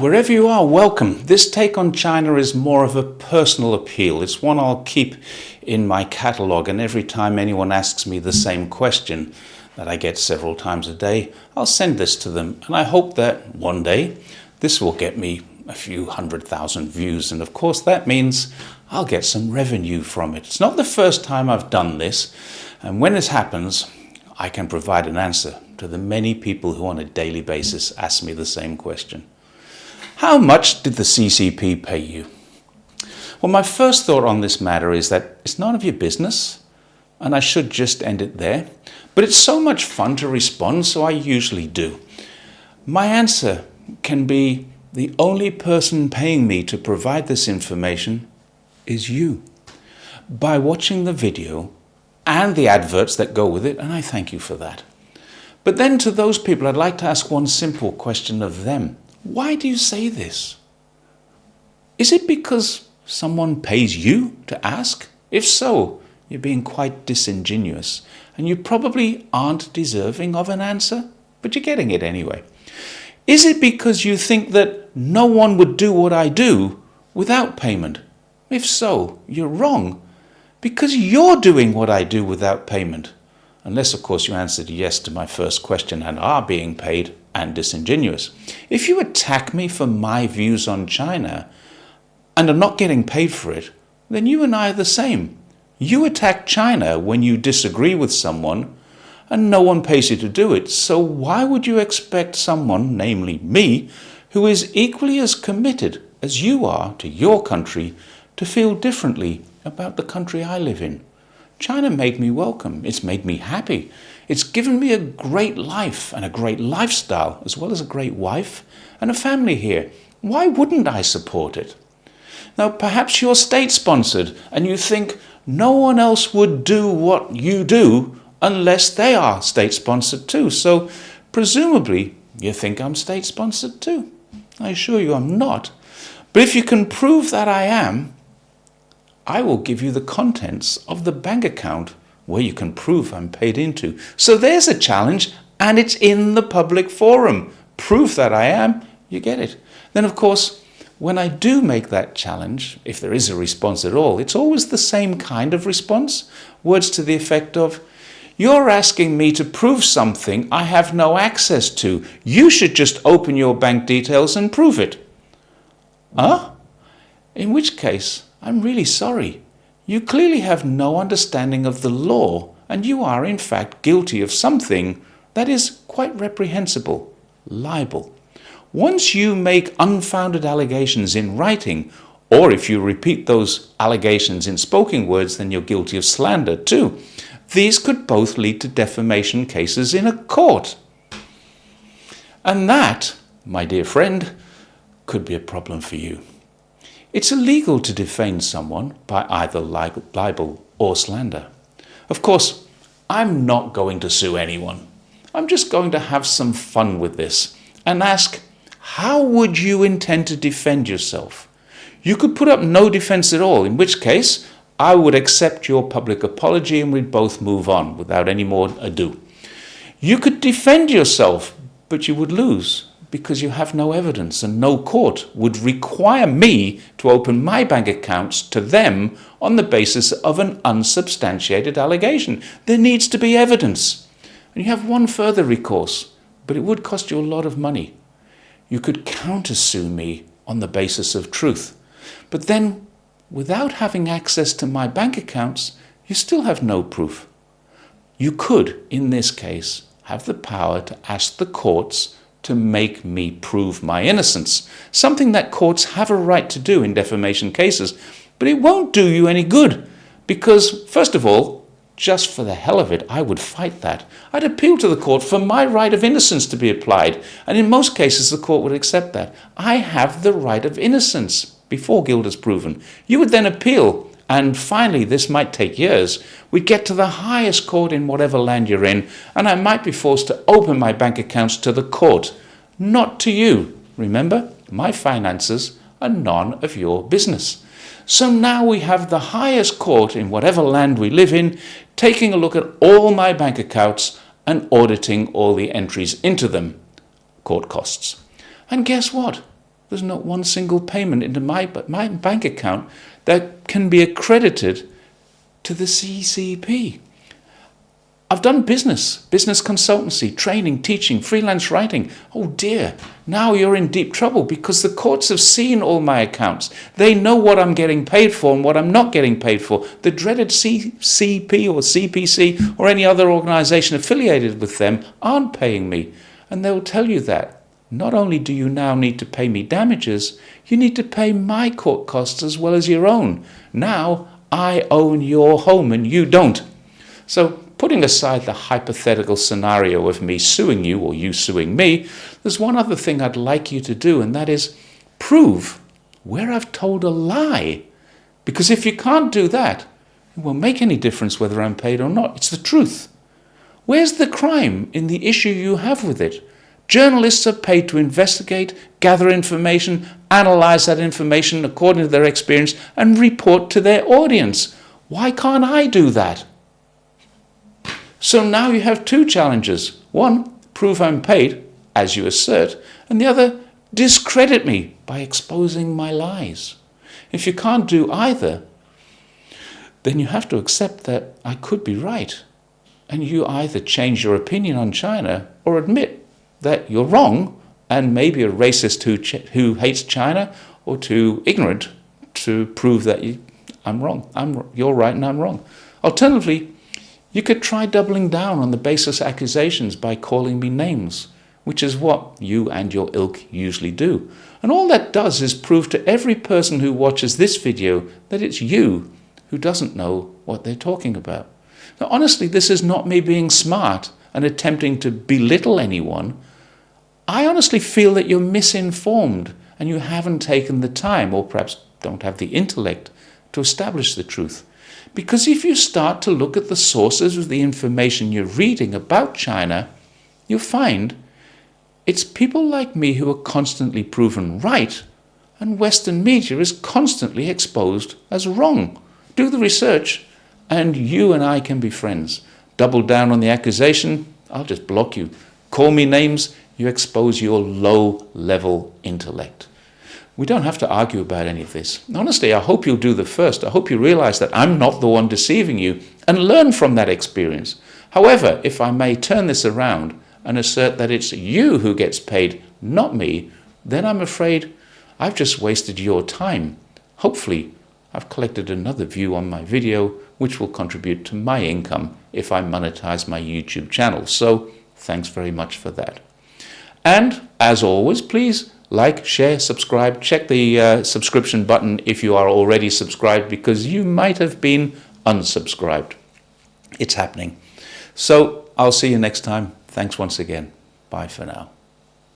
Wherever you are, welcome. This take on China is more of a personal appeal. It's one I'll keep in my catalogue, and every time anyone asks me the same question that I get several times a day, I'll send this to them, and I hope that one day this will get me a few 100,000 views, and of course that means I'll get some revenue from it. It's not the first time I've done this, and when this happens, I can provide an answer to the many people who on a daily basis ask me the same question. How much did the CCP pay you? Well, my first thought on this matter is that it's none of your business, and I should just end it there. But it's so much fun to respond, so I usually do. My answer can be the only person paying me to provide this information is you. By watching the video and the adverts that go with it, and I thank you for that. But then to those people, I'd like to ask one simple question of them. Why do you say this? Is it because someone pays you to ask? If so, you're being quite disingenuous, and you probably aren't deserving of an answer, but you're getting it anyway. Is it because you think that no one would do what I do without payment? If so, you're wrong, because you're doing what I do without payment. Unless, of course, you answered yes to my first question and are being paid and disingenuous. If you attack me for my views on China and are not getting paid for it, then you and I are the same. You attack China when you disagree with someone and no one pays you to do it. So why would you expect someone, namely me, who is equally as committed as you are to your country, to feel differently about the country I live in? China made me welcome. It's made me happy. It's given me a great life and a great lifestyle, as well as a great wife and a family here. Why wouldn't I support it? Now, perhaps you're state-sponsored and you think no one else would do what you do unless they are state-sponsored too. So, presumably, you think I'm state-sponsored too. I assure you I'm not. But if you can prove that I am, I will give you the contents of the bank account where you can prove I'm paid into. So there's a challenge, and it's in the public forum. Prove that I am, you get it. Then, of course, when I do make that challenge, if there is a response at all, it's always the same kind of response. Words to the effect of, you're asking me to prove something I have no access to. You should just open your bank details and prove it. Huh? In which case, I'm really sorry. You clearly have no understanding of the law, and you are in fact guilty of something that is quite reprehensible, libel. Once you make unfounded allegations in writing, or if you repeat those allegations in spoken words, then you're guilty of slander too. These could both lead to defamation cases in a court. And that, my dear friend, could be a problem for you. It's illegal to defame someone by either libel or slander. Of course, I'm not going to sue anyone. I'm just going to have some fun with this and ask, how would you intend to defend yourself? You could put up no defense at all, in which case I would accept your public apology and we'd both move on without any more ado. You could defend yourself, but you would lose, because you have no evidence, and no court would require me to open my bank accounts to them on the basis of an unsubstantiated allegation. There needs to be evidence. And you have one further recourse, but it would cost you a lot of money. You could countersue me on the basis of truth. But then, without having access to my bank accounts, you still have no proof. You could, in this case, have the power to ask the courts to make me prove my innocence, something that courts have a right to do in defamation cases, but it won't do you any good, because, first of all, just for the hell of it, I would fight that. I'd appeal to the court for my right of innocence to be applied, and in most cases the court would accept that. I have the right of innocence before guilt is proven. You would then appeal, and finally, this might take years, we'd get to the highest court in whatever land you're in, and I might be forced to open my bank accounts to the court, not to you. Remember, my finances are none of your business. So now we have the highest court in whatever land we live in taking a look at all my bank accounts and auditing all the entries into them. Court costs. And guess what? There's not one single payment into my bank account that can be accredited to the CCP. I've done business consultancy, training, teaching, freelance writing. Oh dear, now you're in deep trouble because the courts have seen all my accounts. They know what I'm getting paid for and what I'm not getting paid for. The dreaded CCP or CPC or any other organization affiliated with them aren't paying me. And they'll tell you that. Not only do you now need to pay me damages, you need to pay my court costs as well as your own. Now I own your home and you don't. So, putting aside the hypothetical scenario of me suing you or you suing me, there's one other thing I'd like you to do, and that is prove where I've told a lie. Because if you can't do that, it won't make any difference whether I'm paid or not. It's the truth. Where's the crime in the issue you have with it? Journalists are paid to investigate, gather information, analyze that information according to their experience, and report to their audience. Why can't I do that? So now you have two challenges. One, prove I'm paid, as you assert, and the other, discredit me by exposing my lies. If you can't do either, then you have to accept that I could be right. And you either change your opinion on China or admit that you're wrong and maybe a racist who hates China or too ignorant to prove that I'm wrong. You're right and I'm wrong. Alternatively, you could try doubling down on the baseless accusations by calling me names, which is what you and your ilk usually do. And all that does is prove to every person who watches this video that it's you who doesn't know what they're talking about. Now, honestly, this is not me being smart and attempting to belittle anyone. I honestly feel that you're misinformed and you haven't taken the time, or perhaps don't have the intellect, to establish the truth. Because if you start to look at the sources of the information you're reading about China, you'll find it's people like me who are constantly proven right, and Western media is constantly exposed as wrong. Do the research, and you and I can be friends. Double down on the accusation, I'll just block you. Call me names, you expose your low-level intellect. We don't have to argue about any of this. Honestly, I hope you'll do the first. I hope you realize that I'm not the one deceiving you and learn from that experience. However, if I may turn this around and assert that it's you who gets paid, not me, then I'm afraid I've just wasted your time. Hopefully, I've collected another view on my video, which will contribute to my income if I monetize my YouTube channel. So, thanks very much for that. And, as always, please like, share, subscribe. Check the subscription button if you are already subscribed, because you might have been unsubscribed. It's happening. So, I'll see you next time. Thanks once again. Bye for now.